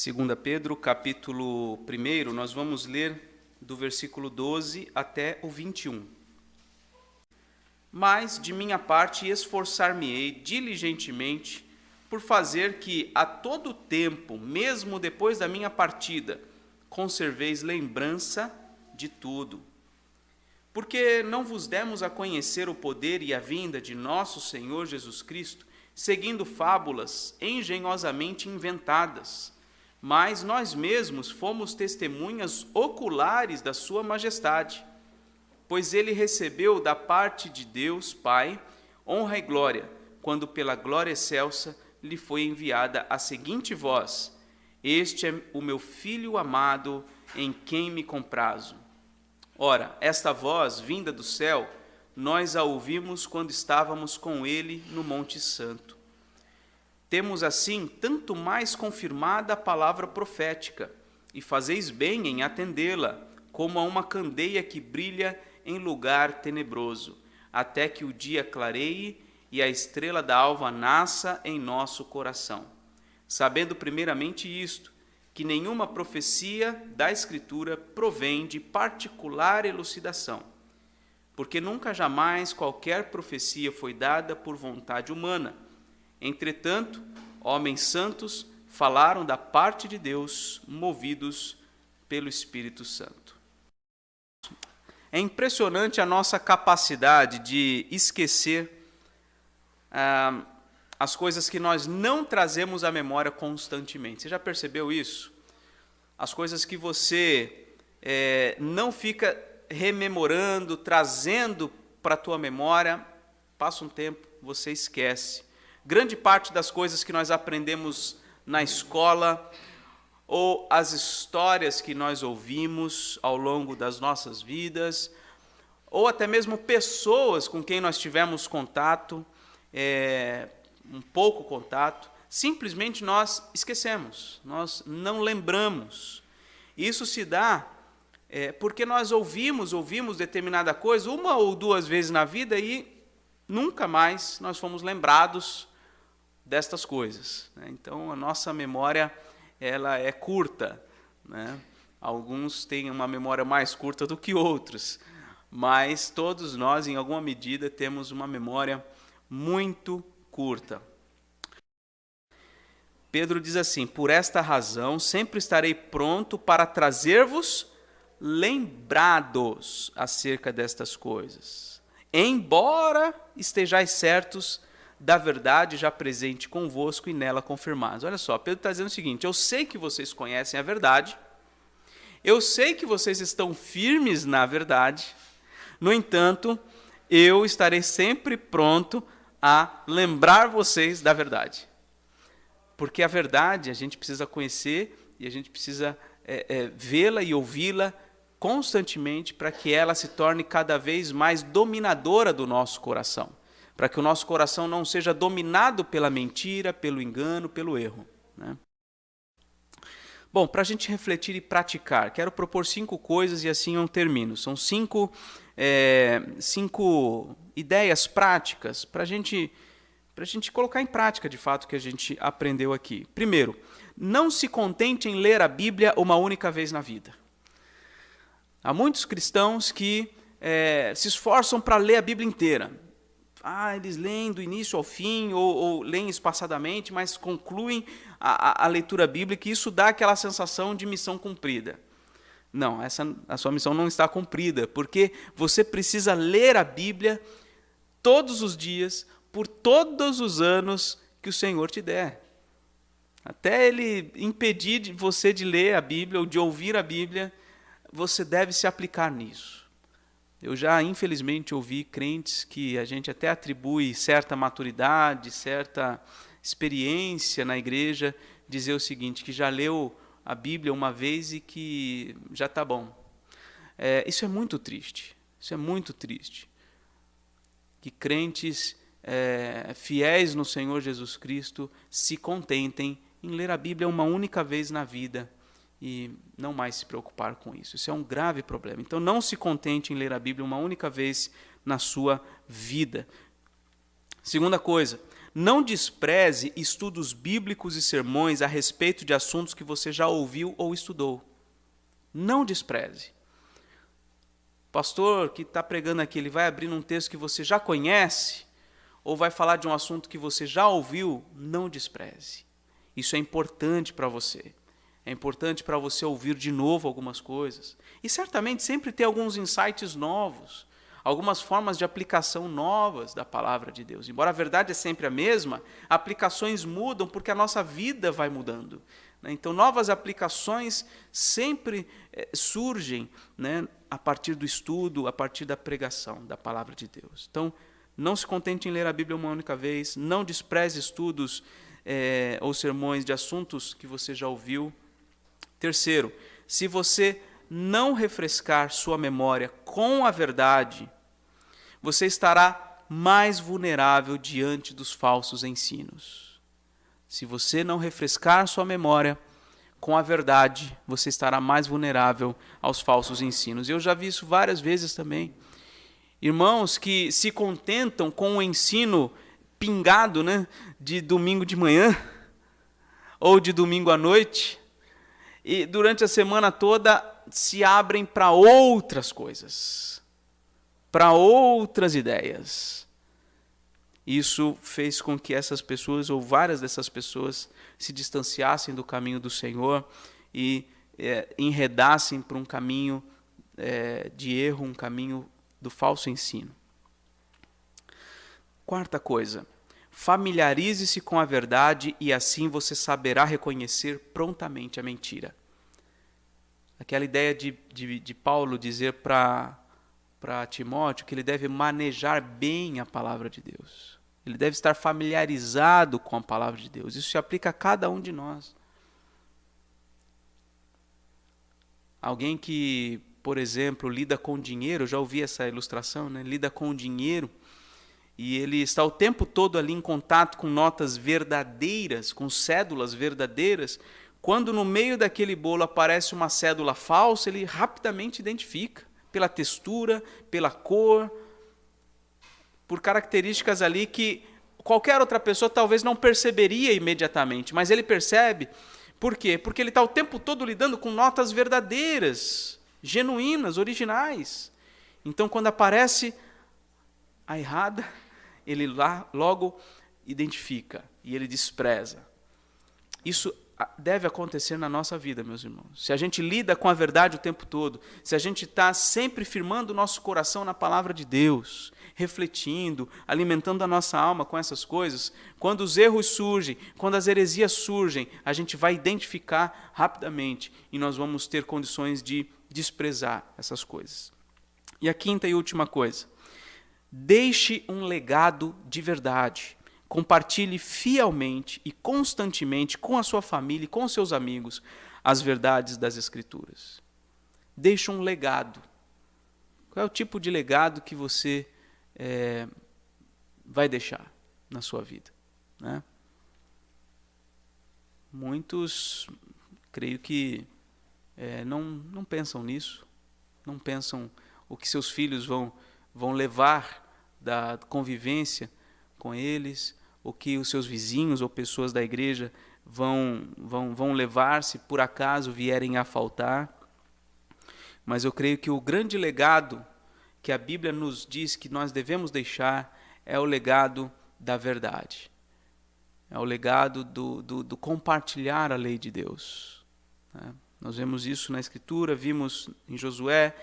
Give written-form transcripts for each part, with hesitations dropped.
2 Pedro, capítulo 1, nós vamos ler do versículo 12 até o 21. Mas, de minha parte, esforçar-me-ei diligentemente por fazer que, a todo tempo, mesmo depois da minha partida, conserveis lembrança de tudo. Porque não vos demos a conhecer o poder e a vinda de nosso Senhor Jesus Cristo, seguindo fábulas engenhosamente inventadas, mas nós mesmos fomos testemunhas oculares da sua majestade, pois ele recebeu da parte de Deus Pai honra e glória, quando pela glória excelsa lhe foi enviada a seguinte voz: Este é o meu Filho amado, em quem me comprazo. Ora, esta voz, vinda do céu, nós a ouvimos quando estávamos com ele no Monte Santo. Temos assim tanto mais confirmada a palavra profética, e fazeis bem em atendê-la, como a uma candeia que brilha em lugar tenebroso, até que o dia clareie e a estrela da alva nasça em nosso coração. Sabendo primeiramente isto, que nenhuma profecia da Escritura provém de particular elucidação, porque nunca jamais qualquer profecia foi dada por vontade humana. Entretanto, homens santos falaram da parte de Deus, movidos pelo Espírito Santo. É impressionante a nossa capacidade de esquecer as coisas que nós não trazemos à memória constantemente. Você já percebeu isso? As coisas que você não fica rememorando, trazendo para a tua memória, passa um tempo, você esquece. Grande parte das coisas que nós aprendemos na escola, ou as histórias que nós ouvimos ao longo das nossas vidas, ou até mesmo pessoas com quem nós tivemos contato, um pouco contato, simplesmente nós esquecemos, nós não lembramos. Isso se dá porque nós ouvimos determinada coisa uma ou duas vezes na vida e nunca mais nós fomos lembrados destas coisas. Então, a nossa memória ela é curta, né? Alguns têm uma memória mais curta do que outros, mas todos nós, em alguma medida, temos uma memória muito curta. Pedro diz assim: por esta razão, sempre estarei pronto para trazer-vos lembrados acerca destas coisas, embora estejais certos da verdade já presente convosco e nela confirmados. Olha só, Pedro está dizendo o seguinte: eu sei que vocês conhecem a verdade, eu sei que vocês estão firmes na verdade, no entanto, eu estarei sempre pronto a lembrar vocês da verdade. Porque a verdade a gente precisa conhecer e a gente precisa vê-la e ouvi-la constantemente para que ela se torne cada vez mais dominadora do nosso coração. Para que o nosso coração não seja dominado pela mentira, pelo engano, pelo erro, né? Bom, para a gente refletir e praticar, quero propor 5 coisas e assim eu termino. São 5 ideias práticas para a gente colocar em prática, de fato, o que a gente aprendeu aqui. Primeiro, não se contente em ler a Bíblia uma única vez na vida. Há muitos cristãos que se esforçam para ler a Bíblia inteira. Eles leem do início ao fim, ou leem espaçadamente, mas concluem a leitura bíblica, e isso dá aquela sensação de missão cumprida. Não, a sua missão não está cumprida, porque você precisa ler a Bíblia todos os dias, por todos os anos que o Senhor te der. Até Ele impedir você de ler a Bíblia, ou de ouvir a Bíblia, você deve se aplicar nisso. Eu já, infelizmente, ouvi crentes que a gente até atribui certa maturidade, certa experiência na igreja, dizer o seguinte, que já leu a Bíblia uma vez e que já está bom. Isso é muito triste, isso é muito triste. Que crentes fiéis no Senhor Jesus Cristo se contentem em ler a Bíblia uma única vez na vida e não mais se preocupar com isso. Isso é um grave problema. Então, não se contente em ler a Bíblia uma única vez na sua vida. Segunda coisa, não despreze estudos bíblicos e sermões a respeito de assuntos que você já ouviu ou estudou. Não despreze. O pastor que está pregando aqui, ele vai abrir um texto que você já conhece, ou vai falar de um assunto que você já ouviu, não despreze. Isso é importante para você. É importante para você ouvir de novo algumas coisas. E certamente sempre ter alguns insights novos, algumas formas de aplicação novas da palavra de Deus. Embora a verdade é sempre a mesma, aplicações mudam porque a nossa vida vai mudando. Então, novas aplicações sempre surgem, né, a partir do estudo, a partir da pregação da palavra de Deus. Então, não se contente em ler a Bíblia uma única vez, não despreze estudos ou sermões de assuntos que você já ouviu. Terceiro, se você não refrescar sua memória com a verdade, você estará mais vulnerável diante dos falsos ensinos. Se você não refrescar sua memória com a verdade, você estará mais vulnerável aos falsos ensinos. Eu já vi isso várias vezes também. Irmãos que se contentam com o ensino pingado, né, de domingo de manhã ou de domingo à noite, e durante a semana toda se abrem para outras coisas, para outras ideias. Isso fez com que essas pessoas, ou várias dessas pessoas, se distanciassem do caminho do Senhor e enredassem para um caminho de erro, um caminho do falso ensino. Quarta coisa, familiarize-se com a verdade e assim você saberá reconhecer prontamente a mentira. Aquela ideia de Paulo dizer para Timóteo que ele deve manejar bem a palavra de Deus. Ele deve estar familiarizado com a palavra de Deus. Isso se aplica a cada um de nós. Alguém que, por exemplo, lida com dinheiro, eu já ouvi essa ilustração, né? Lida com o dinheiro e ele está o tempo todo ali em contato com notas verdadeiras, com cédulas verdadeiras. Quando no meio daquele bolo aparece uma cédula falsa, ele rapidamente identifica pela textura, pela cor, por características ali que qualquer outra pessoa talvez não perceberia imediatamente, mas ele percebe. Por quê? Porque ele está o tempo todo lidando com notas verdadeiras, genuínas, originais. Então, quando aparece a errada, ele logo identifica e ele despreza. Isso deve acontecer na nossa vida, meus irmãos. Se a gente lida com a verdade o tempo todo, se a gente está sempre firmando o nosso coração na palavra de Deus, refletindo, alimentando a nossa alma com essas coisas, quando os erros surgem, quando as heresias surgem, a gente vai identificar rapidamente e nós vamos ter condições de desprezar essas coisas. E a quinta e última coisa, deixe um legado de verdade. Compartilhe fielmente e constantemente com a sua família e com os seus amigos as verdades das Escrituras. Deixe um legado. Qual é o tipo de legado que você vai deixar na sua vida, né? Muitos, creio que não pensam nisso, não pensam o que seus filhos vão levar da convivência com eles, o que os seus vizinhos ou pessoas da igreja vão levar se por acaso vierem a faltar. Mas eu creio que o grande legado que a Bíblia nos diz que nós devemos deixar é o legado da verdade. É o legado do compartilhar a lei de Deus, né? Nós vemos isso na Escritura, vimos em Josué,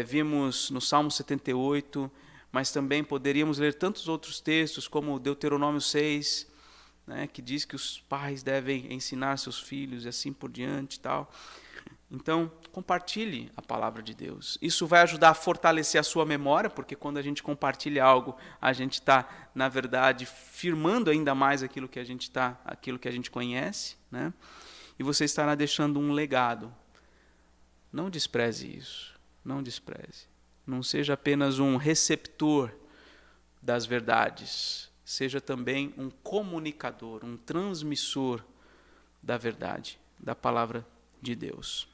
vimos no Salmo 78, mas também poderíamos ler tantos outros textos, como Deuteronômio 6, né, que diz que os pais devem ensinar seus filhos e assim por diante e tal. Então, compartilhe a palavra de Deus. Isso vai ajudar a fortalecer a sua memória, porque quando a gente compartilha algo, a gente está, na verdade, firmando ainda mais aquilo que a gente conhece, né? E você estará deixando um legado. Não despreze isso, não despreze. Não seja apenas um receptor das verdades, seja também um comunicador, um transmissor da verdade, da palavra de Deus.